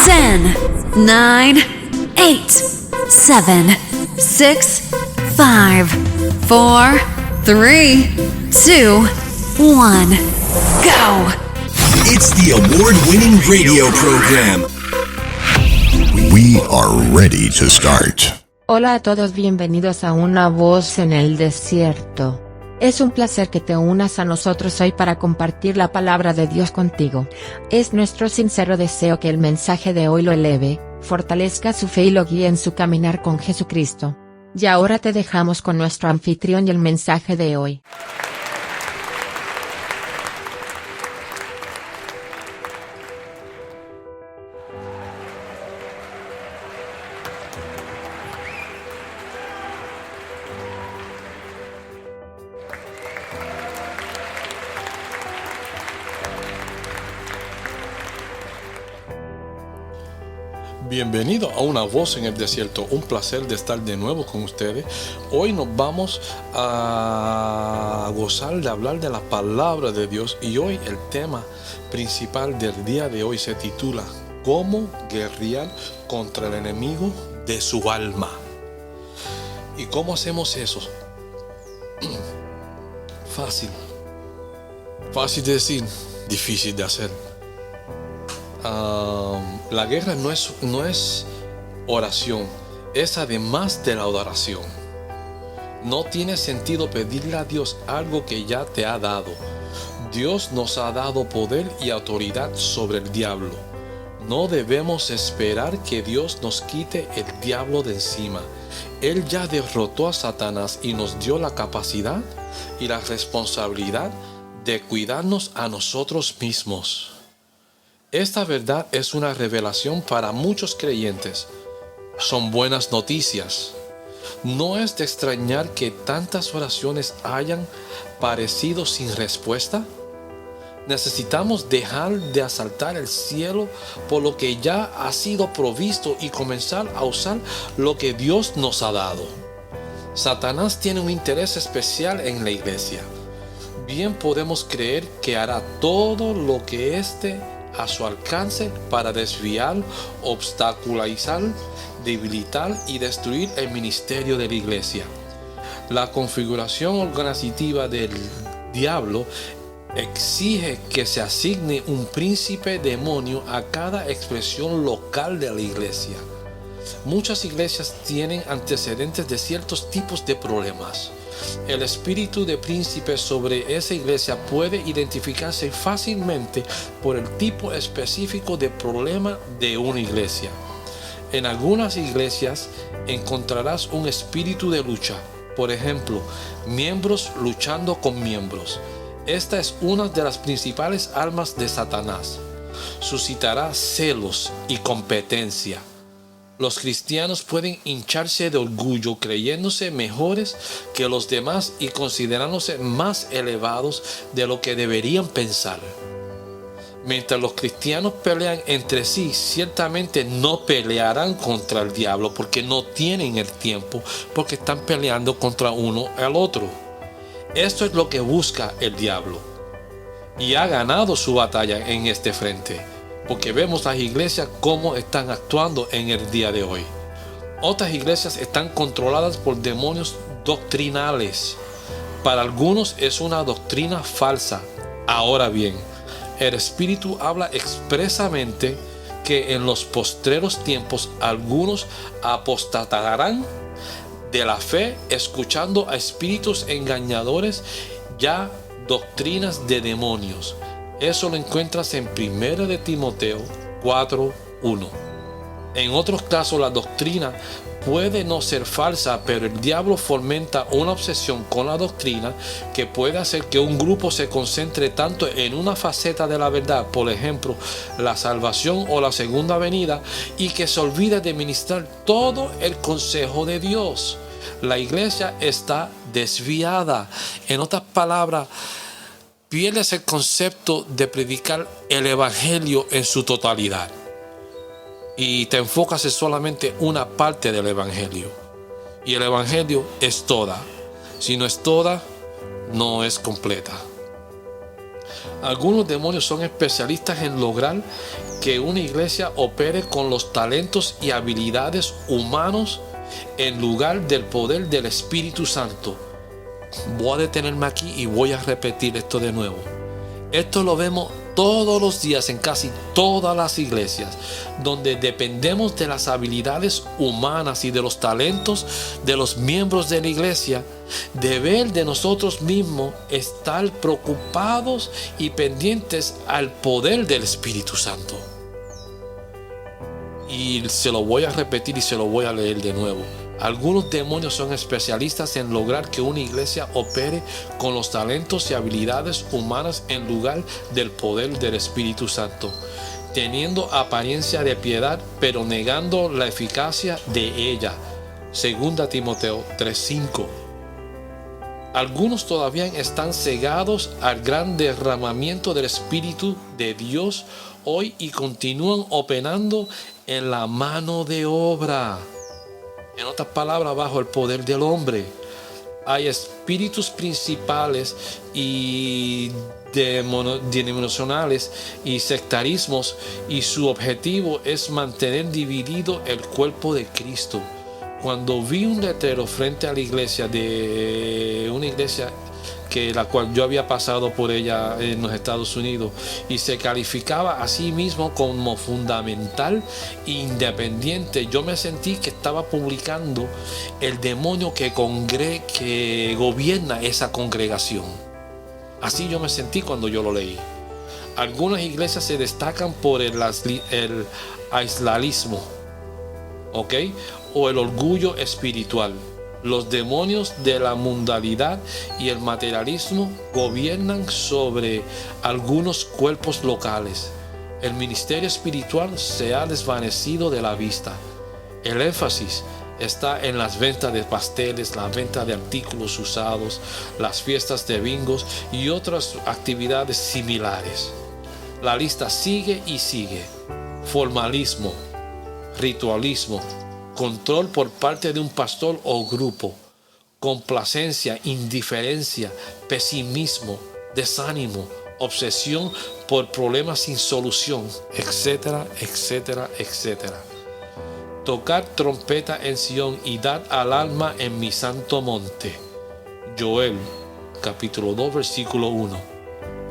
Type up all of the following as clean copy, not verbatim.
10, 9, 8, 7, 6, 5, 4, 3, 2, 1. Go! It's the award-winning radio program. We are ready to start. Hola a todos, bienvenidos a Una Voz en el Desierto. Es un placer que te unas a nosotros hoy para compartir la palabra de Dios contigo. Es nuestro sincero deseo que el mensaje de hoy lo eleve, fortalezca su fe y lo guíe en su caminar con Jesucristo. Y ahora te dejamos con nuestro anfitrión y el mensaje de hoy. Bienvenido a Una Voz en el Desierto, un placer de estar de nuevo con ustedes. Hoy nos vamos a gozar de hablar de la palabra de Dios y hoy el tema principal del día de hoy se titula ¿Cómo guerrear contra el enemigo de su alma? ¿Y cómo hacemos eso? Fácil de decir, difícil de hacer. La guerra no es oración, es además de la adoración. No tiene sentido pedirle a Dios algo que ya te ha dado. Dios nos ha dado poder y autoridad sobre el diablo. No debemos esperar que Dios nos quite el diablo de encima. Él ya derrotó a Satanás y nos dio la capacidad y la responsabilidad de cuidarnos a nosotros mismos. Esta verdad es una revelación para muchos creyentes. Son buenas noticias. No es de extrañar que tantas oraciones hayan parecido sin respuesta. Necesitamos dejar de asaltar el cielo por lo que ya ha sido provisto y comenzar a usar lo que Dios nos ha dado. Satanás tiene un interés especial en la iglesia. Bien podemos creer que hará todo lo que esté a su alcance para desviar, obstaculizar, debilitar y destruir el ministerio de la iglesia. La configuración organizativa del diablo exige que se asigne un príncipe demonio a cada expresión local de la iglesia. Muchas iglesias tienen antecedentes de ciertos tipos de problemas. El espíritu de príncipe sobre esa iglesia puede identificarse fácilmente por el tipo específico de problema de una iglesia. En algunas iglesias encontrarás un espíritu de lucha, por ejemplo, miembros luchando con miembros. Esta es una de las principales armas de Satanás. Suscitará celos y competencia. Los cristianos pueden hincharse de orgullo creyéndose mejores que los demás y considerándose más elevados de lo que deberían pensar. Mientras los cristianos pelean entre sí, ciertamente no pelearán contra el diablo porque no tienen el tiempo, porque están peleando contra uno al otro. Esto es lo que busca el diablo y ha ganado su batalla en este frente. Porque vemos las iglesias cómo están actuando en el día de hoy. Otras iglesias están controladas por demonios doctrinales. Para algunos es una doctrina falsa. Ahora bien, el Espíritu habla expresamente que en los postreros tiempos algunos apostatarán de la fe escuchando a espíritus engañadores, ya doctrinas de demonios. Eso lo encuentras en 1 de Timoteo 4:1. En otros casos la doctrina puede no ser falsa, pero el diablo fomenta una obsesión con la doctrina que puede hacer que un grupo se concentre tanto en una faceta de la verdad, por ejemplo, la salvación o la segunda venida, y que se olvide de ministrar todo el consejo de Dios. La iglesia está desviada. En otras palabras, pierdes el concepto de predicar el evangelio en su totalidad y te enfocas en solamente una parte del evangelio, y el evangelio es toda. Si no es toda, no es completa. Algunos demonios son especialistas en lograr que una iglesia opere con los talentos y habilidades humanos en lugar del poder del Espíritu Santo. Voy a detenerme aquí y voy a repetir esto de nuevo. Esto lo vemos todos los días en casi todas las iglesias, donde dependemos de las habilidades humanas y de los talentos de los miembros de la iglesia. Deber de nosotros mismos estar preocupados y pendientes al poder del Espíritu Santo. Y se lo voy a repetir y se lo voy a leer de nuevo. Algunos demonios son especialistas en lograr que una iglesia opere con los talentos y habilidades humanas en lugar del poder del Espíritu Santo, teniendo apariencia de piedad, pero negando la eficacia de ella. 2 Timoteo 3:5. Algunos todavía están cegados al gran derramamiento del Espíritu de Dios hoy y continúan operando en la mano de obra. En otras palabras, bajo el poder del hombre. Hay espíritus principales y denominacionales y sectarismos, y su objetivo es mantener dividido el cuerpo de Cristo. Cuando vi un letrero frente a la iglesia, de una iglesia que la cual yo había pasado por ella en los Estados Unidos, y se calificaba a sí mismo como fundamental e independiente, yo me sentí que estaba publicando el demonio que gobierna esa congregación. Así yo me sentí cuando yo lo leí. Algunas iglesias se destacan por el aislacionismo, ¿ok? O el orgullo espiritual. Los demonios de la mundanalidad y el materialismo gobiernan sobre algunos cuerpos locales. El ministerio espiritual se ha desvanecido de la vista. El énfasis está en las ventas de pasteles, la venta de artículos usados, las fiestas de bingos y otras actividades similares. La lista sigue y sigue. Formalismo, ritualismo, control por parte de un pastor o grupo, complacencia, indiferencia, pesimismo, desánimo, obsesión por problemas sin solución, etcétera, etcétera, etcétera. Tocar trompeta en Sión y dar al alma en mi santo monte. Joel, capítulo 2, versículo 1.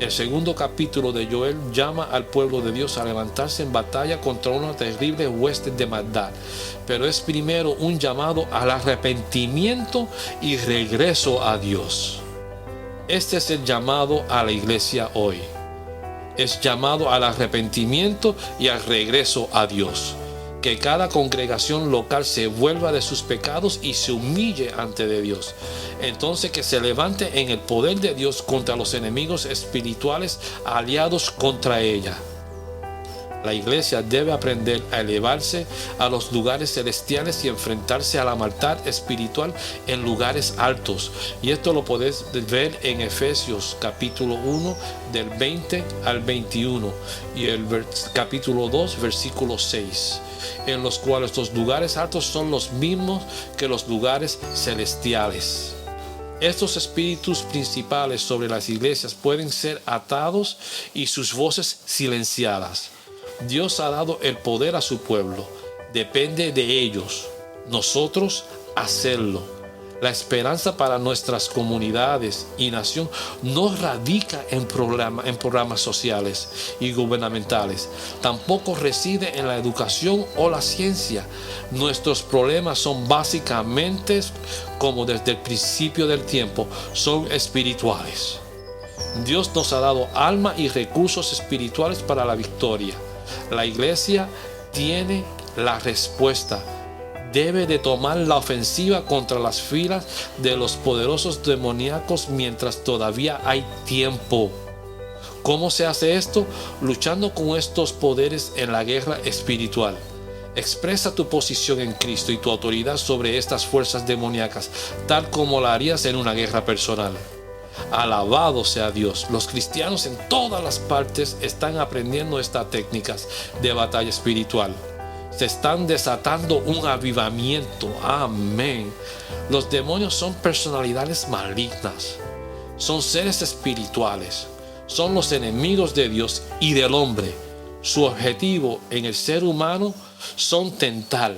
El segundo capítulo de Joel llama al pueblo de Dios a levantarse en batalla contra una terrible hueste de maldad, pero es primero un llamado al arrepentimiento y regreso a Dios. Este es el llamado a la iglesia hoy. Es llamado al arrepentimiento y al regreso a Dios. Que cada congregación local se vuelva de sus pecados y se humille ante de Dios. Entonces que se levante en el poder de Dios contra los enemigos espirituales aliados contra ella. La iglesia debe aprender a elevarse a los lugares celestiales y enfrentarse a la maldad espiritual en lugares altos. Y esto lo podés ver en Efesios capítulo 1 del 20 al 21 y el capítulo 2 versículo 6. En los cuales los lugares altos son los mismos que los lugares celestiales. Estos espíritus principales sobre las iglesias pueden ser atados y sus voces silenciadas. Dios ha dado el poder a su pueblo. Depende de ellos, nosotros, hacerlo. La esperanza para nuestras comunidades y nación no radica en programas sociales y gubernamentales. Tampoco reside en la educación o la ciencia. Nuestros problemas son básicamente, como desde el principio del tiempo, son espirituales. Dios nos ha dado alma y recursos espirituales para la victoria. La iglesia tiene la respuesta. Debe de tomar la ofensiva contra las filas de los poderosos demoníacos mientras todavía hay tiempo. ¿Cómo se hace esto? Luchando con estos poderes en la guerra espiritual. Expresa tu posición en Cristo y tu autoridad sobre estas fuerzas demoníacas, tal como la harías en una guerra personal. Alabado sea Dios. Los cristianos en todas las partes están aprendiendo estas técnicas de batalla espiritual. Se están desatando un avivamiento. Amén. Los demonios son personalidades malignas. Son seres espirituales. Son los enemigos de Dios y del hombre. Su objetivo en el ser humano son tentar,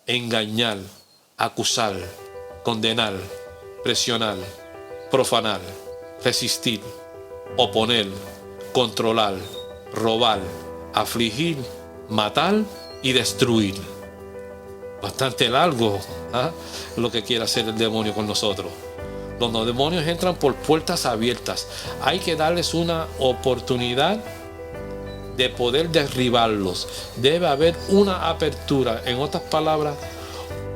engañar, acusar, condenar, presionar, profanar, resistir, oponer, controlar, robar, afligir, matar y destruir. Bastante largo, ¿eh? Lo que quiere hacer el demonio con nosotros. Los demonios entran por puertas abiertas. Hay que darles una oportunidad de poder derribarlos. Debe haber una apertura. En otras palabras,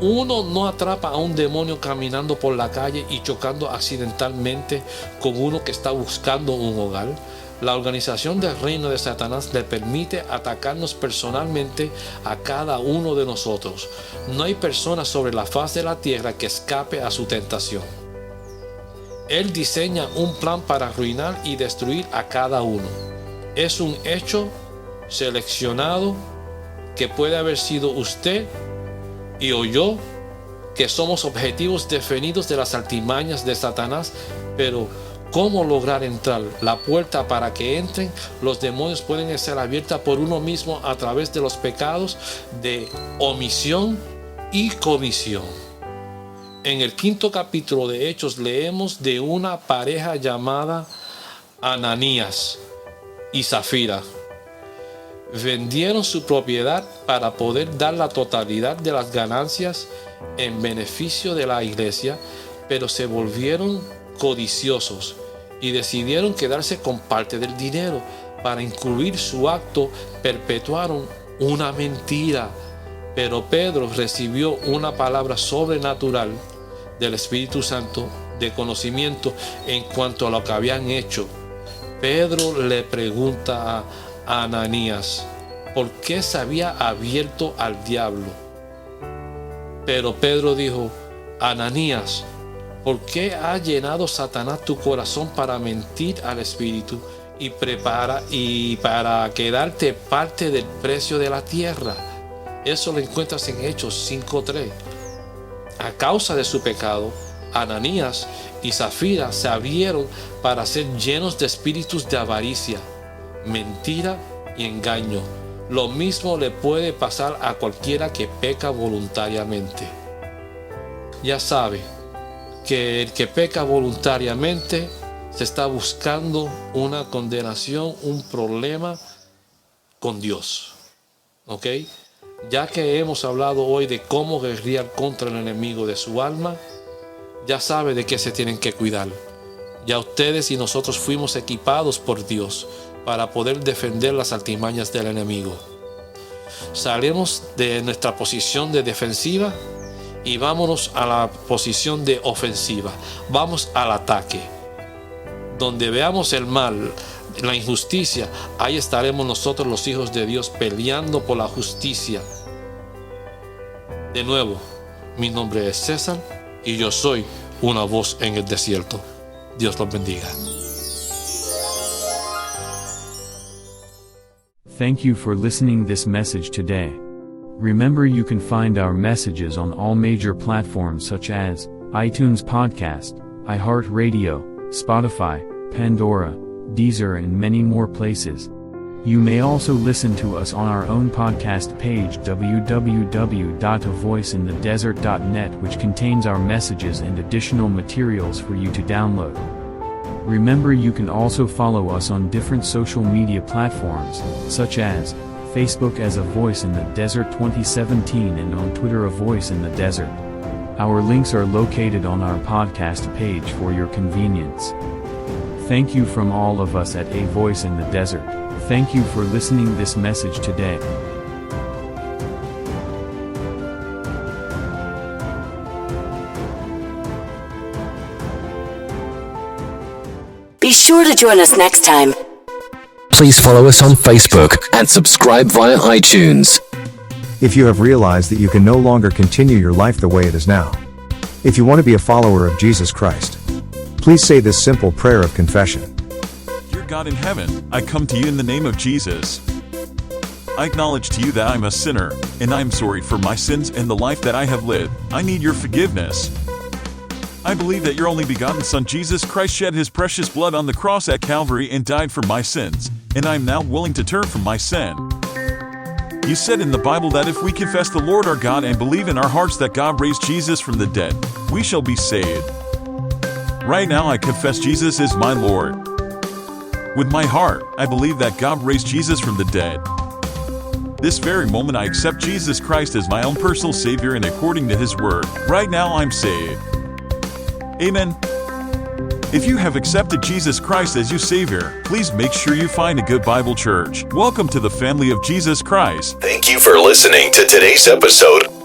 uno no atrapa a un demonio caminando por la calle y chocando accidentalmente con uno que está buscando un hogar. La organización del reino de Satanás le permite atacarnos personalmente a cada uno de nosotros. No hay persona sobre la faz de la tierra que escape a su tentación. Él diseña un plan para arruinar y destruir a cada uno. Es un hecho seleccionado que puede haber sido usted y o yo, que somos objetivos definidos de las artimañas de Satanás, pero ¿cómo lograr entrar? La puerta para que entren los demonios pueden ser abiertas por uno mismo a través de los pecados de omisión y comisión. En el 5º capítulo de Hechos leemos de una pareja llamada Ananías y Zafira. Vendieron su propiedad para poder dar la totalidad de las ganancias en beneficio de la iglesia, pero se volvieron codiciosos y decidieron quedarse con parte del dinero. Para incluir su acto, perpetuaron una mentira. Pero Pedro recibió una palabra sobrenatural del Espíritu Santo de conocimiento en cuanto a lo que habían hecho. Pedro le pregunta a Ananías por qué se había abierto al diablo. Pero Pedro dijo: Ananías, ¿por qué ha llenado Satanás tu corazón para mentir al Espíritu y para quedarte parte del precio de la tierra? Eso lo encuentras en Hechos 5:3. A causa de su pecado, Ananías y Zafira se abrieron para ser llenos de espíritus de avaricia, mentira y engaño. Lo mismo le puede pasar a cualquiera que peca voluntariamente. Ya sabe que el que peca voluntariamente se está buscando una condenación, un problema con Dios. ¿Ok? Ya que hemos hablado hoy de cómo guerrear contra el enemigo de su alma, ya sabe de qué se tienen que cuidar. Ya ustedes y nosotros fuimos equipados por Dios para poder defender las artimañas del enemigo. Salimos de nuestra posición de defensiva y vámonos a la posición de ofensiva. Vamos al ataque. Donde veamos el mal, la injusticia, ahí estaremos nosotros, los hijos de Dios, peleando por la justicia. De nuevo, mi nombre es César y yo soy una voz en el desierto. Dios los bendiga. Thank you for listening this message today. Remember, you can find our messages on all major platforms such as iTunes Podcast, iHeartRadio, Spotify, Pandora, Deezer, and many more places. You may also listen to us on our own podcast page www.avoiceinthedesert.net, which contains our messages and additional materials for you to download. Remember, you can also follow us on different social media platforms, such as Facebook as A Voice in the Desert 2017 and on Twitter A Voice in the Desert. Our links are located on our podcast page for your convenience. Thank you from all of us at A Voice in the Desert. Thank you for listening this message today. Be sure to join us next time. Please follow us on Facebook and subscribe via iTunes. If you have realized that you can no longer continue your life the way it is now, if you want to be a follower of Jesus Christ, please say this simple prayer of confession. Dear God in heaven, I come to you in the name of Jesus. I acknowledge to you that I'm a sinner, and I'm sorry for my sins and the life that I have lived. I need your forgiveness. I believe that your only begotten Son Jesus Christ shed his precious blood on the cross at Calvary and died for my sins, and I am now willing to turn from my sin. You said in the Bible that if we confess the Lord our God and believe in our hearts that God raised Jesus from the dead, we shall be saved. Right now I confess Jesus is my Lord. With my heart, I believe that God raised Jesus from the dead. This very moment I accept Jesus Christ as my own personal Savior and according to His Word. Right now I'm saved. Amen. If you have accepted Jesus Christ as your Savior, please make sure you find a good Bible church. Welcome to the family of Jesus Christ. Thank you for listening to today's episode